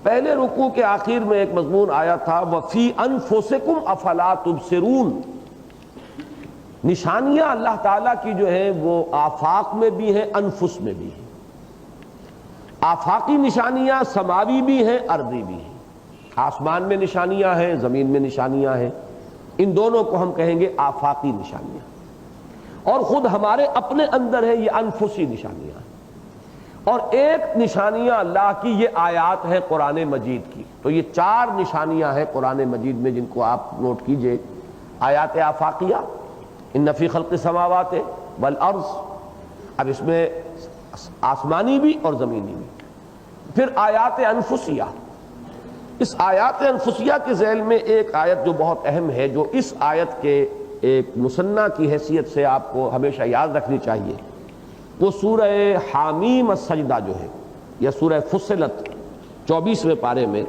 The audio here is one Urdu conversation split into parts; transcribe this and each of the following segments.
پہلے رکوع کے آخر میں ایک مضمون آیا تھا وَفِي أَنفُسِكُمْ أَفَلَا تُبْصِرُونَ، نشانیاں اللہ تعالیٰ کی جو ہیں وہ آفاق میں بھی ہیں، انفس میں بھی ہیں۔ آفاقی نشانیاں سماوی بھی ہیں، ارضی بھی ہیں، آسمان میں نشانیاں ہیں، زمین میں نشانیاں ہیں، ان دونوں کو ہم کہیں گے آفاقی نشانیاں، اور خود ہمارے اپنے اندر ہے یہ انفسی نشانیاں ہیں۔ اور ایک نشانیاں اللہ کی یہ آیات ہے قرآن مجید کی، تو یہ 4 نشانیاں ہیں قرآن مجید میں جن کو آپ نوٹ کیجئے۔ آیات آفاقیہ، ان فی خلق السماوات والارض، اب اس میں آسمانی بھی اور زمینی بھی۔ پھر آیات انفسیہ، اس آیات انفسیہ کے ذیل میں ایک آیت جو بہت اہم ہے، جو اس آیت کے ایک مثنیٰ کی حیثیت سے آپ کو ہمیشہ یاد رکھنی چاہیے، وہ سورہ حامیم السجدہ جو ہے، یا سورہ فصلت 24ویں پارے میں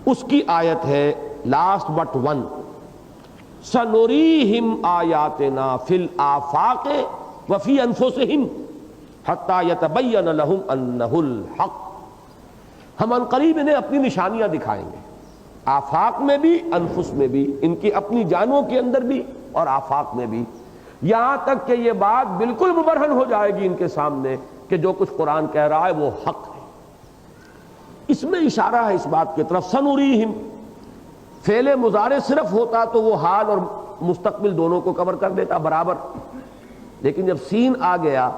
اس کی آیت ہے لاسٹ بٹ 1، سَنُرِيهِمْ آیاتنا فی الآفاق وفی انفسہم حتی یتبین لہم انہ الحق، ہم عنقریب انہیں اپنی نشانیاں دکھائیں گے، آفاق میں بھی انفس میں بھی، ان کی اپنی جانوں کے اندر بھی اور آفاق میں بھی، یہاں تک کہ یہ بات بالکل مبرہن ہو جائے گی ان کے سامنے کہ جو کچھ قرآن کہہ رہا ہے وہ حق ہے۔ اس میں اشارہ ہے اس بات کی طرف، سنوریہم، فعل مضارع صرف ہوتا تو وہ حال اور مستقبل دونوں کو کور کر دیتا برابر، لیکن جب سین آ گیا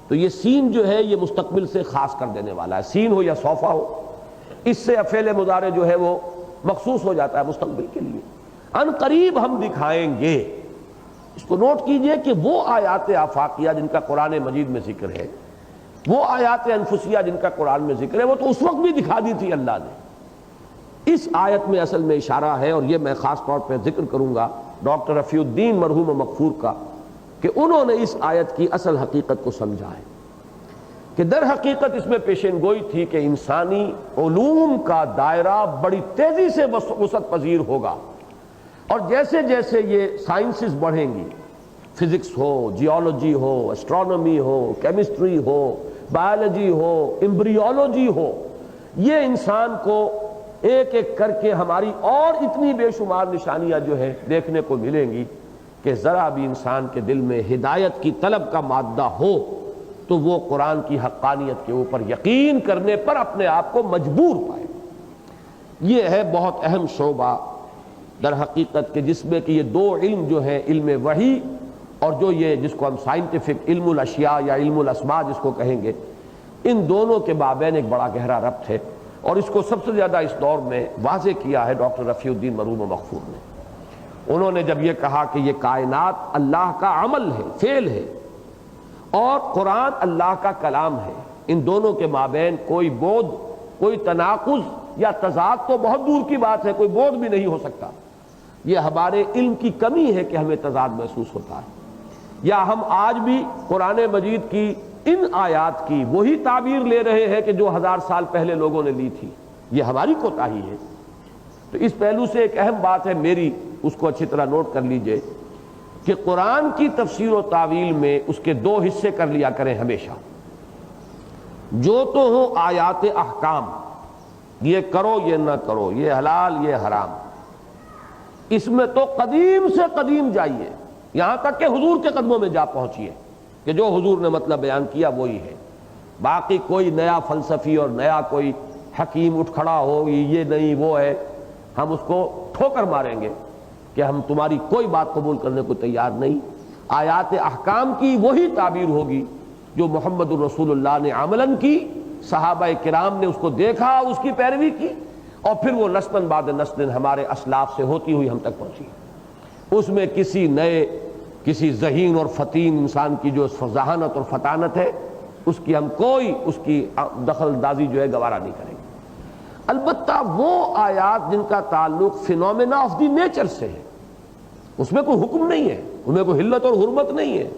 تو یہ سین جو ہے یہ مستقبل سے خاص کر دینے والا ہے، سین ہو یا صوفہ ہو، اس سے فعل مضارع جو ہے وہ مخصوص ہو جاتا ہے مستقبل کے لیے۔ ان قریب ہم دکھائیں گے، اس کو نوٹ کیجئے کہ وہ آیات آفاقیہ جن کا قرآن مجید میں ذکر ہے، وہ آیات انفسیہ جن کا قرآن میں ذکر ہے، وہ تو اس وقت بھی دکھا دی تھی اللہ نے۔ اس آیت میں اصل میں اشارہ ہے، اور یہ میں خاص طور پہ ذکر کروں گا ڈاکٹر رفیع الدین مرحوم مغفور کا، کہ انہوں نے اس آیت کی اصل حقیقت کو سمجھا ہے، کہ در حقیقت اس میں پیشین گوئی تھی کہ انسانی علوم کا دائرہ بڑی تیزی سے وسعت پذیر ہوگا، اور جیسے جیسے یہ سائنسز بڑھیں گی، فزکس ہو، جیولوجی ہو، اسٹرانومی ہو، کیمسٹری ہو، بایولوجی ہو، ایمبریولوجی ہو، یہ انسان کو ایک ایک کر کے ہماری اور اتنی بے شمار نشانیاں جو ہیں دیکھنے کو ملیں گی کہ ذرا بھی انسان کے دل میں ہدایت کی طلب کا مادہ ہو تو وہ قرآن کی حقانیت کے اوپر یقین کرنے پر اپنے آپ کو مجبور پائے۔ یہ ہے بہت اہم شعبہ در حقیقت کہ جس میں کہ یہ 2 علم جو ہیں، علم وحی اور جو یہ جس کو ہم سائنٹیفک علم الاشیاء یا علم الاسماء جس کو کہیں گے، ان دونوں کے مابین ایک بڑا گہرا ربط ہے، اور اس کو سب سے زیادہ اس دور میں واضح کیا ہے ڈاکٹر رفیع الدین مرحوم مغفور نے۔ انہوں نے جب یہ کہا کہ یہ کائنات اللہ کا عمل ہے، فعل ہے، اور قرآن اللہ کا کلام ہے، ان دونوں کے مابین کوئی بعد، کوئی تناقض یا تضاد تو بہت دور کی بات ہے، کوئی بعد بھی نہیں ہو سکتا۔ یہ ہمارے علم کی کمی ہے کہ ہمیں تضاد محسوس ہوتا ہے، یا ہم آج بھی قرآن مجید کی ان آیات کی وہی تعبیر لے رہے ہیں کہ جو 1000 سال پہلے لوگوں نے لی تھی، یہ ہماری کوتاہی ہے۔ تو اس پہلو سے ایک اہم بات ہے میری، اس کو اچھی طرح نوٹ کر لیجئے کہ قرآن کی تفسیر و تعویل میں اس کے 2 حصے کر لیا کریں ہمیشہ، جو تو ہوں آیات احکام، یہ کرو یہ نہ کرو، یہ حلال یہ حرام، اس میں تو قدیم سے قدیم جائیے، یہاں تک کہ حضور کے قدموں میں جا پہنچیے کہ جو حضور نے مطلب بیان کیا وہی ہے، باقی کوئی نیا فلسفی اور نیا کوئی حکیم اٹھ کھڑا ہو یہ نہیں وہ ہے، ہم اس کو ٹھوکر ماریں گے کہ ہم تمہاری کوئی بات قبول کرنے کو تیار نہیں۔ آیات احکام کی وہی تعبیر ہوگی جو محمد الرسول اللہ نے عملاً کی، صحابہ کرام نے اس کو دیکھا، اس کی پیروی کی، اور پھر وہ نسلاً بعد نسل ہمارے اسلاف سے ہوتی ہوئی ہم تک پہنچی۔ اس میں کسی نئے، کسی ذہین اور فتین انسان کی جو ذہانت اور فطانت ہے، اس کی ہم کوئی اس کی دخل اندازی جو ہے گوارا نہیں کریں گے۔ البتہ وہ آیات جن کا تعلق فینومینا آف دی نیچر سے ہے، اس میں کوئی حکم نہیں ہے، ان میں کوئی حلت اور حرمت نہیں ہے،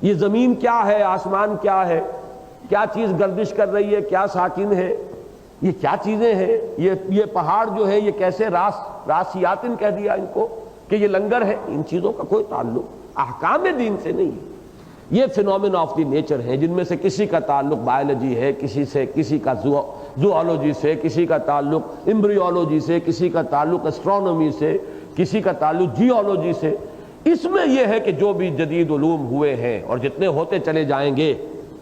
یہ زمین کیا ہے، آسمان کیا ہے، کیا چیز گردش کر رہی ہے، کیا ساکن ہے، یہ کیا چیزیں ہیں، یہ پہاڑ جو ہے یہ کیسے راسیاتن کہہ دیا ان کو کہ یہ لنگر ہے، ان چیزوں کا کوئی تعلق احکام دین سے نہیں ہے۔ یہ فینومینا آف دی نیچر ہیں جن میں سے کسی کا تعلق بایولوجی ہے، کسی کا زوالوجی سے، کسی کا تعلق امبریولوجی سے، کسی کا تعلق اسٹرانومی سے، کسی کا تعلق جیولوجی سے۔ اس میں یہ ہے کہ جو بھی جدید علوم ہوئے ہیں اور جتنے ہوتے چلے جائیں گے،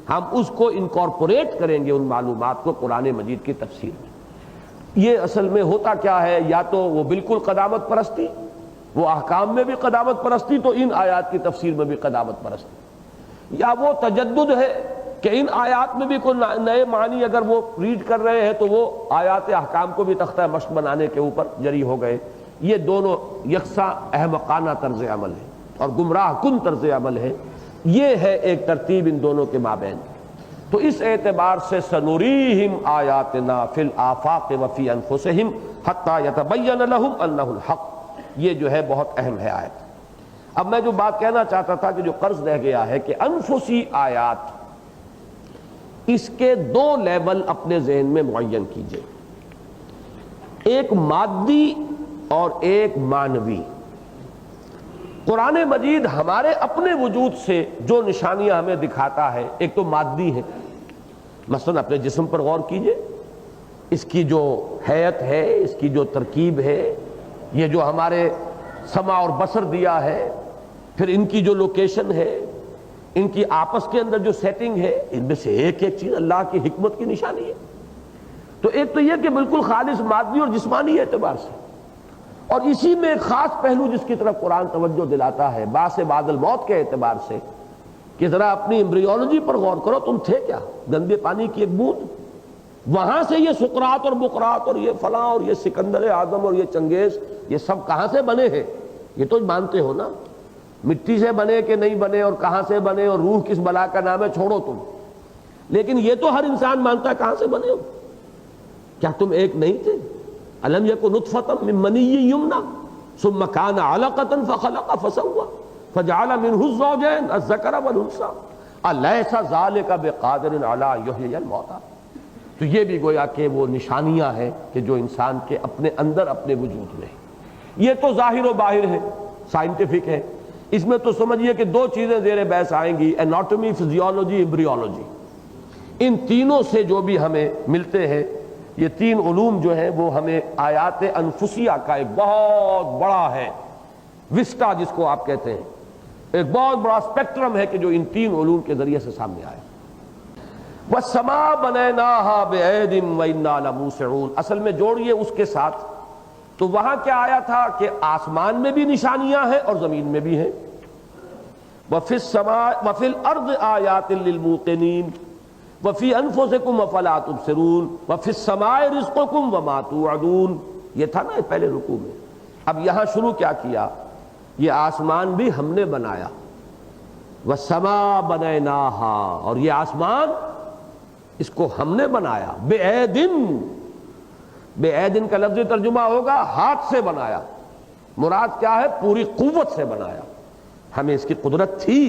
ہم اس کو انکارپوریٹ کریں گے ان معلومات کو قرآن مجید کی تفسیر میں۔ یہ اصل میں ہوتا کیا ہے، یا تو وہ بالکل قدامت پرستی، وہ احکام میں بھی قدامت پرستی تو ان آیات کی تفسیر میں بھی قدامت پرستی، یا وہ تجدد ہے کہ ان آیات میں بھی کوئی نئے معنی اگر وہ ریڈ کر رہے ہیں تو وہ آیات احکام کو بھی تختہ مشق بنانے کے اوپر جری ہو گئے۔ یہ دونوں یکساں احمقانہ طرز عمل ہے اور گمراہ کن طرز عمل ہے۔ یہ ہے ایک ترتیب ان دونوں کے مابین۔ تو اس اعتبار سے سنوریہم آیاتنا فی الآفاق وفی انفسہم حتی یتبین لہم انہ الحق، یہ جو ہے بہت اہم ہے آیت۔ اب میں جو بات کہنا چاہتا تھا کہ جو قرض رہ گیا ہے کہ انفسی آیات، اس کے دو لیول اپنے ذہن میں معین کیجئے، ایک مادی اور ایک معنوی۔ قرآن مجید ہمارے اپنے وجود سے جو نشانیاں ہمیں دکھاتا ہے، ایک تو مادی ہے، مثلا اپنے جسم پر غور کیجئے، اس کی جو حیت ہے، اس کی جو ترکیب ہے، یہ جو ہمارے سمع اور بصر دیا ہے، پھر ان کی جو لوکیشن ہے، ان کی آپس کے اندر جو سیٹنگ ہے، ان میں سے ایک ایک چیز اللہ کی حکمت کی نشانی ہے۔ تو ایک تو یہ کہ بالکل خالص مادی اور جسمانی اعتبار سے، اور اسی میں ایک خاص پہلو جس کی طرف قرآن توجہ دلاتا ہے بعث بعد الموت کے اعتبار سے، کہ ذرا اپنی امبریولوجی پر غور کرو، تم تھے کیا؟ گندے پانی کی ایک بوند، وہاں سے یہ سقراط اور بقراط اور یہ فلاں اور یہ سکندر اعظم اور یہ چنگیز، یہ سب کہاں سے بنے ہیں؟ یہ تو مانتے ہو نا، مٹی سے بنے کہ نہیں بنے اور کہاں سے بنے اور روح کس بلا کا نام ہے چھوڑو تم، لیکن یہ تو ہر انسان مانتا ہے کہاں سے بنے ہو؟ کیا تم ایک نہیں تھے؟ الم یکن نطفۃ من منی یمنی ثم کان علقۃ فخلق فسوى فجعل منه الزوجین الذکر والانثى الیس ذلک بقادر علی ان یحیی الموتى۔ تو یہ بھی گویا کہ وہ نشانیاں ہیں کہ جو انسان کے اپنے اندر اپنے وجود میں ہیں۔ یہ تو ظاہر و باہر ہے، سائنٹیفک ہے۔ اس میں تو سمجھیے کہ دو چیزیں زیر بحث آئیں گی، اناٹومی، فزیولوجی، ایمبریولوجی۔ ان تینوں سے جو بھی ہمیں ملتے ہیں، یہ تین علوم جو ہیں وہ ہمیں آیات انفسیہ کا ایک بہت بڑا ہے، وسٹا جس کو آپ کہتے ہیں، ایک بہت بڑا اسپیکٹرم ہے کہ جو ان تین علوم کے ذریعے سے سامنے آیا۔ وَالسَّمَاءَ بَنَيْنَاهَا بِأَيْدٍ وَإِنَّا لَمُوسِعُونَ، اصل میں جوڑیے اس کے ساتھ، تو وہاں کیا آیا تھا کہ آسمان میں بھی نشانیاں ہیں اور زمین میں بھی ہیں۔ وَفِي السَّمَاءِ وَفِي الْأَرْضِ آيَاتٍ لِّلْمُوقِنِينَ وَفِي أَنفُسِكُمْ أَفَلَا تُبْصِرُونَ وَفِي السَّمَاءِ رِزْقُكُمْ وَمَا تُوعَدُونَ۔ یہ تھا نا پہلے رکوع میں۔ اب یہاں شروع کیا کیا؟ یہ آسمان بھی ہم نے بنایا، وَالسَّمَاءَ بَنَيْنَاهَا، اور یہ آسمان اس کو ہم نے بنایا، بِأَيْدٍ، بِأَيْدٍ کا لفظی ترجمہ ہوگا ہاتھ سے بنایا۔ مراد کیا ہے؟ پوری قوت سے بنایا، ہمیں اس کی قدرت تھی۔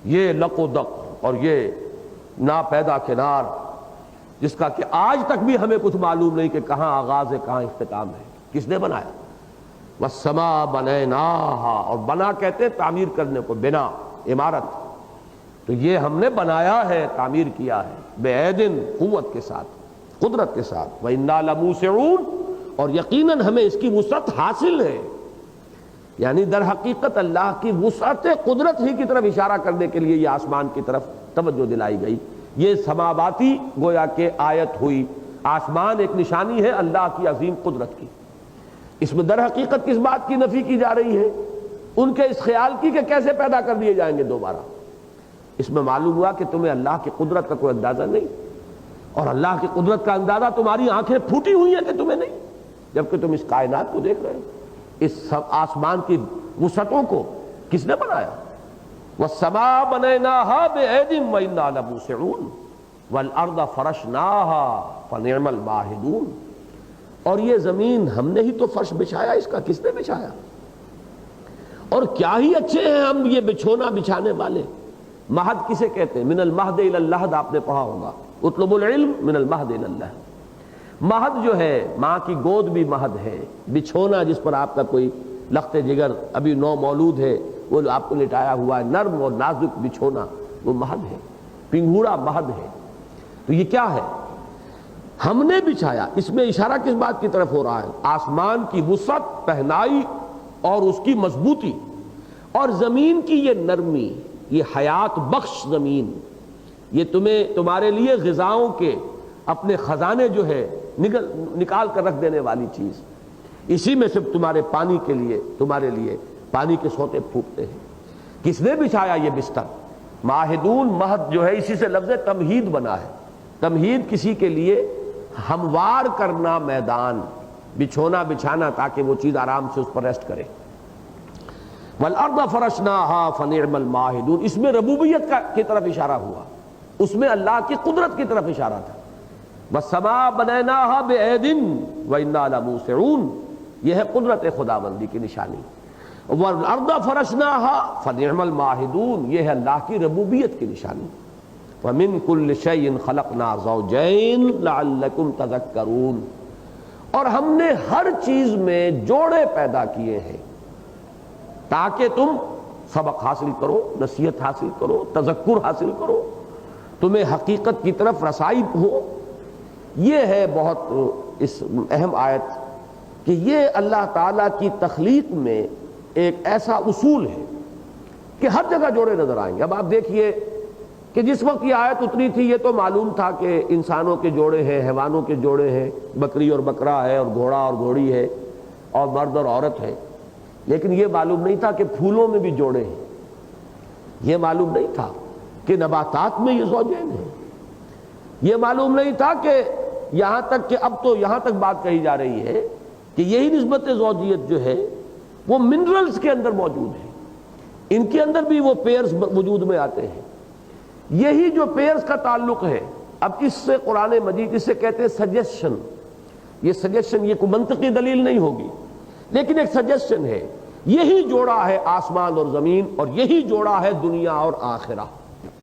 یہ لق و دق اور یہ نا پیدا کنار، جس کا کہ آج تک بھی ہمیں کچھ معلوم نہیں کہ کہاں آغاز ہے کہاں اختتام ہے، کس نے بنایا؟ وَالسَّمَاءَ بَنَيْنَاهَا، اور بنا کہتے ہیں تعمیر کرنے کو، بنا، عمارت، تو یہ ہم نے بنایا ہے، تعمیر کیا ہے، بِأَيْدٍ، قوت کے ساتھ، قدرت کے ساتھ، وَإِنَّا لَمُوسِعُونَ، اور یقیناً ہمیں اس کی وسعت حاصل ہے۔ یعنی در حقیقت اللہ کی وسعت قدرت ہی کی طرف اشارہ کرنے کے لیے یہ آسمان کی طرف توجہ دلائی گئی۔ یہ سماواتی گویا کہ آیت ہوئی، آسمان ایک نشانی ہے اللہ کی عظیم قدرت کی۔ اس میں در حقیقت کس بات کی نفی کی جا رہی ہے؟ ان کے اس خیال کی کہ کیسے پیدا کر دیے جائیں گے دوبارہ۔ اس میں معلوم ہوا کہ تمہیں اللہ کی قدرت کا کوئی اندازہ نہیں، اور اللہ کی قدرت کا اندازہ تمہاری آنکھیں پھوٹی ہوئی ہیں کہ تمہیں نہیں، جبکہ تم اس کائنات کو دیکھ رہے ہو۔ اس آسمان کی وسعتوں کو کس نے بنایا؟ وَالسَّمَاءَ بَنَيْنَاهَا بِأَيْدٍ وَإِنَّا لَمُوسِعُونَ وَالْأَرْضَ فَرَشْنَاهَا فَنِعْمَ الْمَاهِدُونَ، اور یہ زمین ہم نے ہی تو فرش بچھایا، اس کا کس نے بچھایا؟ اور کیا ہی اچھے ہیں ہم یہ بچھونا بچھانے والے۔ مہد کسے کہتے ہیں؟ من المہد الی اللحد، آپ نے پڑھا ہوگا، اطلب العلم من المہد الی اللحد۔ مہد جو ہے، ماں کی گود بھی مہد ہے، بچھونا جس پر آپ کا کوئی لخت جگر ابھی نو مولود ہے وہ آپ کو لٹایا ہوا ہے، نرم اور نازک بچھونا، وہ مہد ہے، پنگھوڑا مہد ہے۔ تو یہ کیا ہے؟ ہم نے بچھایا، اس میں اشارہ کس بات کی طرف ہو رہا ہے؟ آسمان کی وسعت، پہنائی اور اس کی مضبوطی، اور زمین کی یہ نرمی، یہ حیات بخش زمین، یہ تمہارے لیے غذاؤں کے اپنے خزانے جو ہے نکال کر رکھ دینے والی چیز، اسی میں سے تمہارے پانی کے لیے، تمہارے لیے پانی کے سوتے پھوٹتے ہیں۔ کس نے بچھایا یہ بستر؟ ماہدون، مہد جو ہے اسی سے لفظ تمہید بنا ہے۔ تمہید کسی کے لیے ہموار کرنا میدان، بچھونا بچھانا تاکہ وہ چیز آرام سے اس پر ریسٹ کرے۔ والارض فرشناها فنعم الماہدون، اس میں ربوبیت کی طرف اشارہ ہوا، اس میں اللہ کی قدرت کی طرف اشارہ تھا۔ والسماء بنيناها بعید وانا لموسعون، یہ ہے قدرت خداوندی کی نشانی۔ والارض فرشناها فنعم الماہدون، یہ ہے اللہ کی ربوبیت کی نشانی۔ ومن كل شيء خلقنا زوجين لعلكم تذكرون، اور ہم نے ہر چیز میں جوڑے پیدا کیے ہیں تاکہ تم سبق حاصل کرو، نصیحت حاصل کرو، تذکر حاصل کرو، تمہیں حقیقت کی طرف رسائی ہو۔ یہ ہے بہت اس اہم آیت کہ یہ اللہ تعالیٰ کی تخلیق میں ایک ایسا اصول ہے کہ ہر جگہ جوڑے نظر آئیں گے۔ اب آپ دیکھیے کہ جس وقت یہ آیت اتری تھی یہ تو معلوم تھا کہ انسانوں کے جوڑے ہیں، حیوانوں کے جوڑے ہیں، بکری اور بکرا ہے، اور گھوڑا اور گھوڑی ہے، اور مرد اور عورت ہے، لیکن یہ معلوم نہیں تھا کہ پھولوں میں بھی جوڑے ہیں، یہ معلوم نہیں تھا کہ نباتات میں یہ زوجین ہیں، یہ معلوم نہیں تھا کہ یہاں تک کہ اب تو یہاں تک بات کہی جا رہی ہے کہ یہی نسبت زوجیت جو ہے وہ منرلز کے اندر موجود ہے، ان کے اندر بھی وہ پیئرز وجود میں آتے ہیں۔ یہی جو پیئرز کا تعلق ہے، اب اس سے قرآن مجید، اس سے کہتے ہیں سجیشن، یہ سجیشن یہ کوئی منطقی دلیل نہیں ہوگی لیکن ایک سجیشن ہے، یہی جوڑا ہے آسمان اور زمین، اور یہی جوڑا ہے دنیا اور آخرہ۔